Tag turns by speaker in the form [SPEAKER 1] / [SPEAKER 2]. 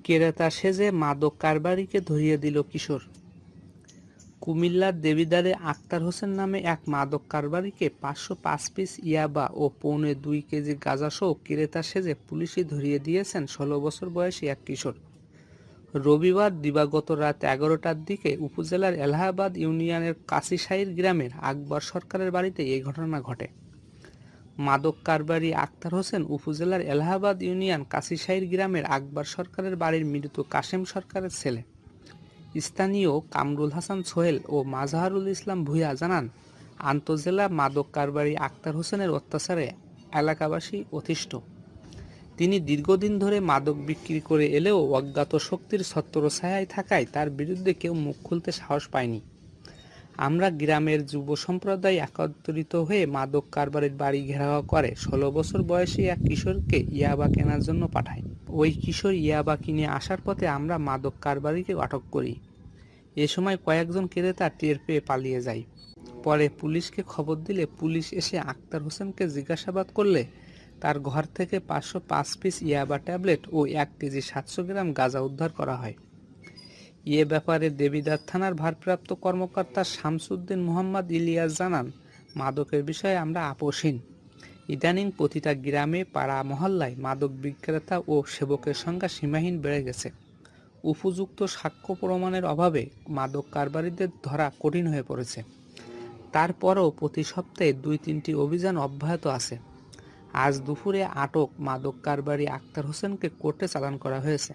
[SPEAKER 1] ক্রেতা সেজে মাদক কারবারিকে ধরিয়ে দিল কিশোর। কুমিল্লার দেবিদ্বারে আক্তার হোসেন নামে এক মাদক কারবারিকে 505 পিস ইয়াবা ও 1.25 কেজি গাঁজাসহ ক্রেতা সেজে পুলিশই ধরিয়ে দিয়েছেন 16 বছর বয়সী এক কিশোর। রবিবার দিবাগত রাত 11টার দিকে উপজেলার এলাহাবাদ ইউনিয়নের কাশিশাইর গ্রামের আকবর সরকারের বাড়িতে এই ঘটনা ঘটে। মাদক কারবারি আক্তার হোসেন উপজেলার এলাহাবাদ ইউনিয়ন কাশিশাইর গ্রামের আকবর সরকারের বাড়ির মৃত কাশেম সরকারের ছেলে। স্থানীয় কামরুল হাসান সোহেল ও মাজহারুল ইসলাম ভূঁইয়া জানান, আন্তজেলা মাদক কারবারি আক্তার হোসেনের অত্যাচারে এলাকাবাসী অতিষ্ঠ। তিনি দীর্ঘদিন ধরে মাদক বিক্রি করে এলেও অজ্ঞাত শক্তির ছত্রছায়ায় থাকায় তার বিরুদ্ধে কেউ মুখ খুলতে সাহস পায়নি। আমরা গ্রামের যুব সম্প্রদায় একত্রিত হয়ে মাদক কারবারির বাড়ি ঘেরাও করে 16 বছর বয়সী এক কিশোরকে ইয়াবা কেনার জন্য পাঠাই। ওই কিশোর ইয়াবা কিনে আসার পথে আমরা মাদক কারবারিকে আটক করি। এ সময় কয়েকজন ক্রেতা টের পেয়ে পালিয়ে যায়। পরে পুলিশকে খবর দিলে পুলিশ এসে আক্তার হোসেনকে জিজ্ঞাসাবাদ করলে তার ঘর থেকে 505 পিস ইয়াবা ট্যাবলেট ও 1 কেজি 700 গ্রাম গাঁজা উদ্ধার করা হয়। এ ব্যাপারে দেবিদ্বার থানার ভারপ্রাপ্ত কর্মকর্তা শামসুদ্দিন মোহাম্মদ ইলিয়াস জানান, মাদকের বিষয়ে আমরা আপোষহীন। ইদানিং প্রতিটা গ্রামে পাড়া মহল্লায় মাদক বিক্রেতা ও সেবকের সংখ্যা সীমাহীন বেড়ে গেছে। উপযুক্ত সাক্ষ্য প্রমাণের অভাবে মাদক কারবারিদের ধরা কঠিন হয়ে পড়েছে। তারপরও প্রতি সপ্তাহে 2-3টি অভিযান অব্যাহত আছে। আজ দুপুরে আটক মাদক কারবারি আক্তার হোসেনকে কোর্টে চালান করা হয়েছে।